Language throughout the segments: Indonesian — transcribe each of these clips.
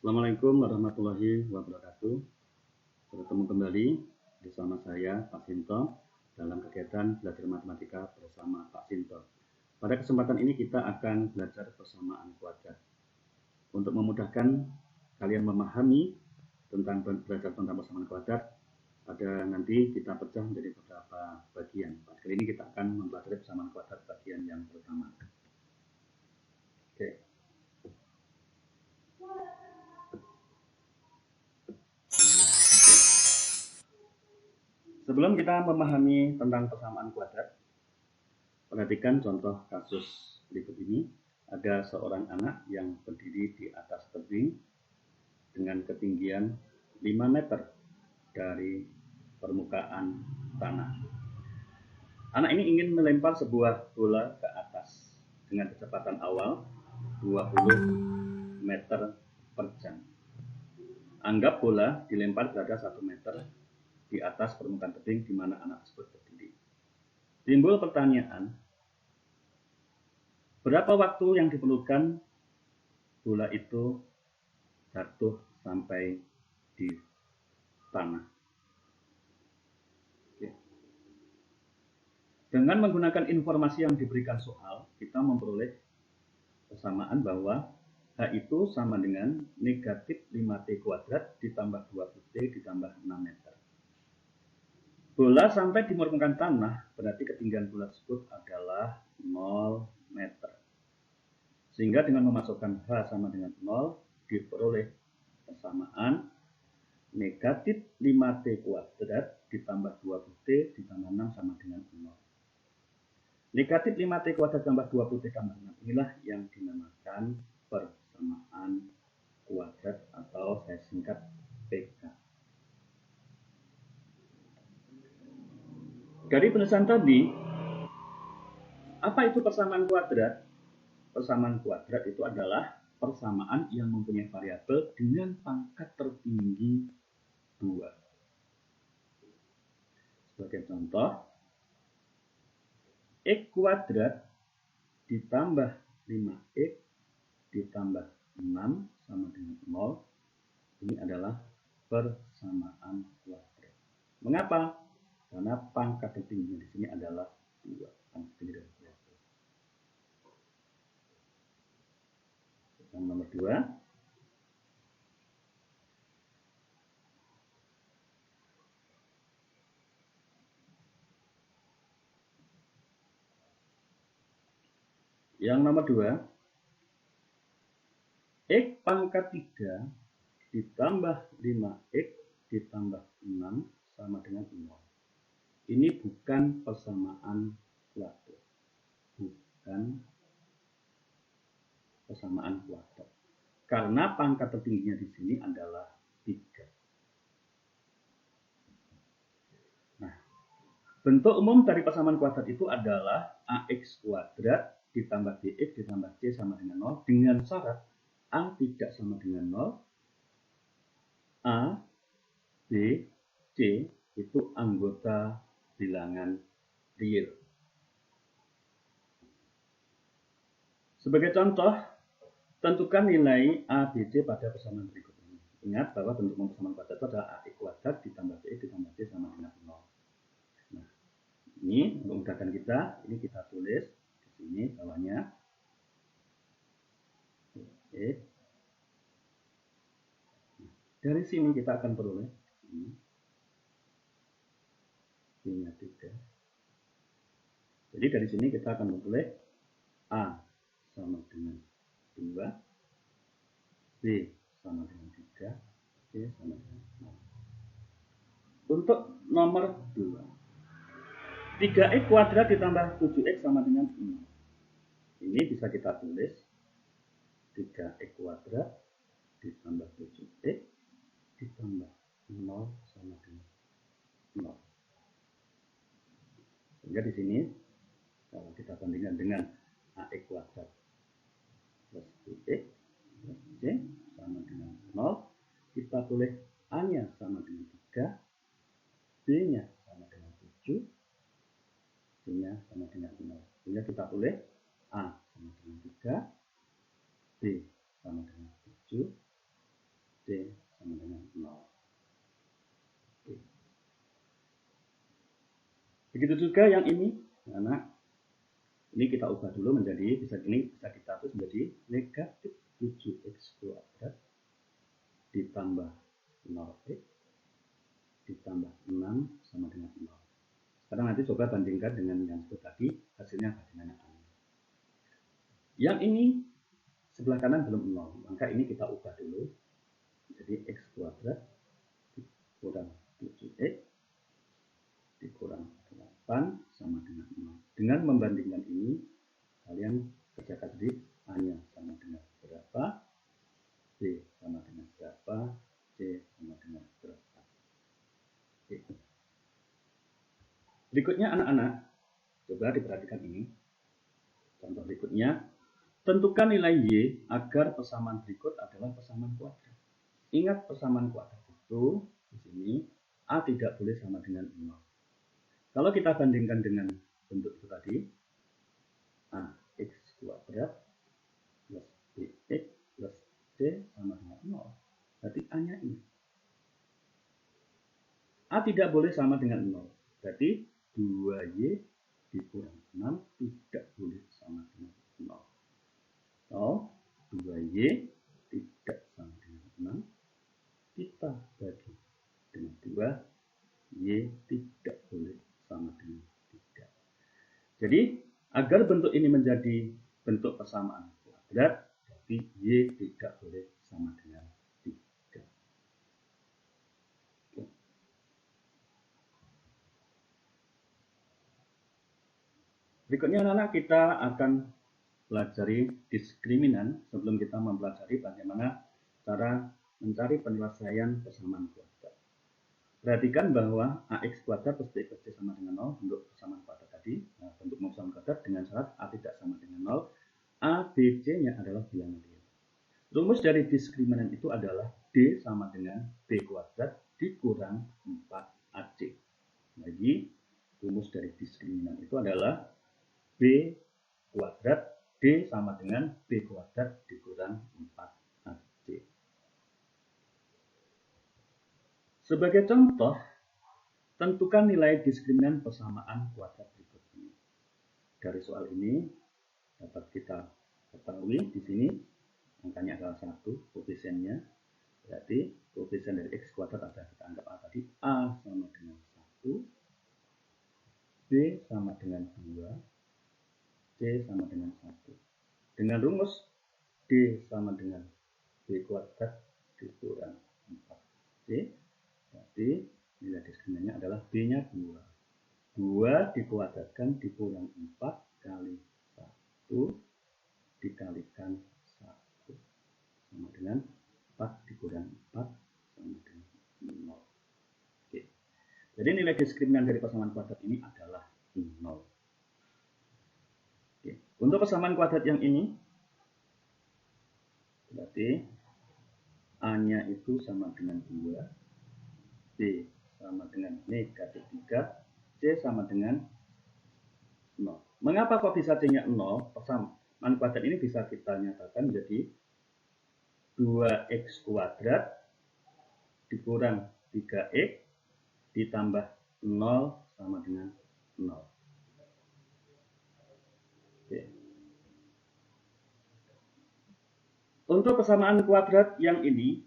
Assalamualaikum warahmatullahi wabarakatuh. Bertemu kembali bersama saya Pak Sinto dalam kegiatan belajar matematika bersama Pak Sinto. Pada kesempatan ini kita akan belajar persamaan kuadrat. Untuk memudahkan kalian memahami tentang belajar tentang persamaan kuadrat, nanti kita pecah menjadi beberapa bagian. Kali ini kita akan mempelajari persamaan kuadrat bagian yang pertama. Oke. Sebelum kita memahami tentang persamaan kuadrat, perhatikan contoh kasus berikut ini. Ada seorang anak yang berdiri di atas tebing dengan ketinggian 5 meter dari permukaan tanah. Anak ini ingin melempar sebuah bola ke atas dengan kecepatan awal 20 meter per jam. Anggap bola dilempar berada 1 meter di atas permukaan tebing di mana anak tersebut berdiri. Timbul pertanyaan, berapa waktu yang diperlukan bola itu jatuh sampai di tanah? Oke. Dengan menggunakan informasi yang diberikan soal, kita memperoleh persamaan bahwa H itu sama dengan negatif 5T kuadrat ditambah 20T ditambah 6 meter. Bola sampai di permukaan tanah, berarti ketinggian bola tersebut adalah 0 meter. Sehingga dengan memasukkan H sama dengan 0, diperoleh persamaan negatif 5T kuadrat ditambah 20T ditambah 6 sama dengan 0. Negatif 5T kuadrat tambah 20T tambah 6 inilah yang dinamakan persamaan kuadrat atau saya singkat PK. Dari penulisan tadi, apa itu persamaan kuadrat? Persamaan kuadrat itu adalah persamaan yang mempunyai variabel dengan pangkat tertinggi 2. Sebagai contoh, X kuadrat ditambah 5X ditambah 6 sama dengan 0. Ini adalah persamaan kuadrat. Mengapa? Karena pangkat tertingginya di sini adalah 2. Yang nomor 2. Yang nomor 2, X pangkat 3 ditambah 5X ditambah 6 sama dengan 0. Ini bukan persamaan kuadrat. Bukan persamaan kuadrat. Karena pangkat tertingginya di sini adalah 3. Nah, bentuk umum dari persamaan kuadrat itu adalah AX kuadrat ditambah BX ditambah C sama dengan 0 dengan syarat A tidak sama dengan 0, A, B, C itu anggota bilangan real. Sebagai contoh, tentukan nilai A, B, C pada persamaan berikut ini. Ingat bahwa bentuk umum persamaan kuadrat itu adalah AX kuadrat ditambah BX ditambah C sama dengan 0. Nah, ini untuk memudahkan kita, ini kita tulis di sini bawahnya. Oke. Dari sini kita akan peroleh ini. Ini 3. Jadi dari sini kita akan memperoleh A sama dengan 2, B sama dengan 3, C sama dengan 0. Untuk nomor 2, 3X kuadrat ditambah 7X sama dengan 6. Ini bisa kita tulis 3X kuadrat ditambah 7X ditambah 0 sama dengan 0. Sehingga di sini kalau kita bandingkan dengan AX kuadrat plus BX plus C sama dengan 0, kita tulis A-nya sama dengan 3, B-nya sama dengan 7, C-nya sama dengan 0. Sehingga kita tulis A sama dengan 3, B sama dengan 7, C sama dengan 0. Oke. Begitu juga yang ini, anak. Ini kita ubah dulu menjadi, bisa kita tulis menjadi negatif 7x kuadrat ditambah 0x ditambah 6 sama dengan 0. Sekarang nanti coba bandingkan dengan yang sebut tadi, hasilnya bagaimana. Yang ini sebelah kanan belum 0, maka ini kita ubah dulu. Jadi x kuadrat dikurang 7x dikurang 8 sama dengan 0. Dengan membandingkan ini, kalian kerjakan sendiri. A-nya sama dengan berapa, B sama dengan berapa, C sama dengan berapa. Oke. Berikutnya anak-anak, coba diperhatikan ini. Contoh berikutnya, tentukan nilai Y agar persamaan berikut adalah persamaan kuadrat. Ingat persamaan kuadrat itu di sini A tidak boleh sama dengan 0. Kalau kita bandingkan dengan bentuk itu tadi, AX kuadrat plus BX plus C sama dengan 0. Berarti A-nya ini. A tidak boleh sama dengan 0. Berarti 2Y dikurang 6 tidak boleh sama dengan 0. So, 2Y tidak sama dengan 6. Kita bagi dengan 2. Y tidak boleh sama dengan 3. Jadi, agar bentuk ini menjadi bentuk persamaan kuadrat, berarti Y tidak boleh sama dengan 3. Oke. Berikutnya anak-anak, kita akan pelajari diskriminan sebelum kita mempelajari bagaimana cara mencari penyelesaian persamaan kuadrat. Perhatikan bahwa AX kuadrat plus BX plus C sama dengan 0 bentuk persamaan kuadrat tadi. Nah, bentuk persamaan kuadrat dengan syarat A tidak sama dengan 0. A, B, C-nya adalah bilangan real. Rumus dari diskriminan itu adalah D sama dengan B kuadrat dikurang 4AC. Jadi, rumus dari diskriminan itu adalah B kuadrat D sama dengan B kuadrat dikurang 4AC. Sebagai contoh, tentukan nilai diskriminan persamaan kuadrat berikut ini. Dari soal ini dapat kita ketahui di sini angkanya adalah 1, koefisiennya. Berarti koefisien dari x kuadrat ada kita anggap A tadi. A sama dengan 1, B sama dengan 2, C sama dengan 1. Dengan rumus D sama dengan B kuadrat dikurang 4C. Berarti nilai diskriminannya adalah B-nya 2. 2 dikuadratkan dikurang 4 kali 1 dikalikan 1 sama dengan 4 dikurang 4 sama dengan 0. Oke. Jadi nilai diskriminan dari persamaan kuadrat ini adalah 0. Oke. Untuk persamaan kuadrat yang ini, berarti A-nya itu sama dengan 2, B sama dengan negatif 3, C sama dengan 0. Mengapa kok bisa C-nya 0? Persamaan kuadrat ini bisa kita nyatakan menjadi 2x kuadrat dikurang 3x ditambah 0 sama dengan 0. Oke. Untuk persamaan kuadrat yang ini,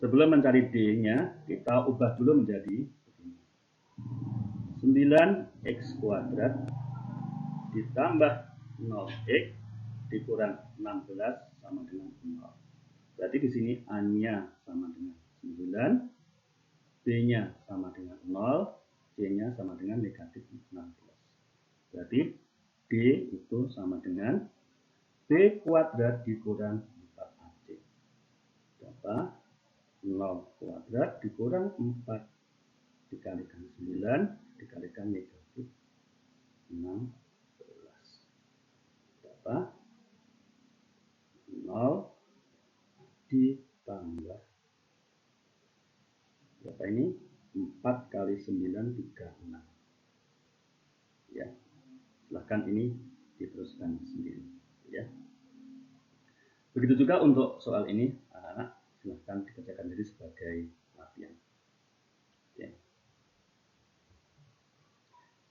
sebelum mencari D-nya, kita ubah dulu menjadi 9x kuadrat ditambah 0x dikurang 16 sama dengan 0. Berarti di sini A-nya sama dengan 9, B-nya sama dengan 0, C-nya sama dengan negatif 16. Berarti D itu sama dengan B kuadrat dikurang 4AC. Berapa? 0 kuadrat dikurang 4 dikalikan 9 dikalikan negatif 16. Berapa? 0 ditambah berapa ini? 4 kali 9 36. Ya. Silahkan ini diteruskan sendiri ya. Begitu juga untuk soal ini, anak-anak silahkan dikerjakan diri sebagai latihan. Oke.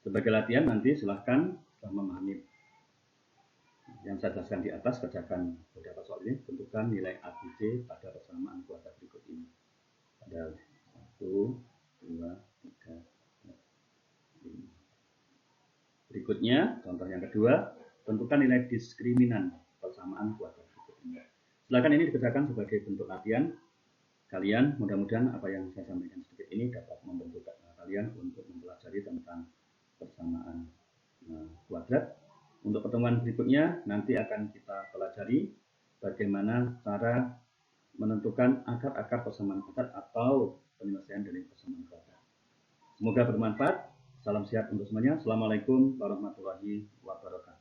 Sebagai latihan nanti silahkan setelah memahami yang saya jelaskan di atas, kerjakan beberapa soal ini, tentukan nilai A, B, C pada persamaan kuadrat berikut ini. Ada 1, 2, 3, 4, 5. Berikutnya, contoh yang kedua, tentukan nilai diskriminan persamaan kuadrat berikut ini. Silakan ini dikerjakan sebagai bentuk latihan. Kalian mudah-mudahan apa yang saya sampaikan sedikit ini dapat membentuk kalian untuk mempelajari tentang persamaan kuadrat. Untuk pertemuan berikutnya nanti akan kita pelajari bagaimana cara menentukan akar-akar persamaan kuadrat atau penyelesaian dari persamaan kuadrat. Semoga bermanfaat. Salam sehat untuk semuanya. Assalamualaikum warahmatullahi wabarakatuh.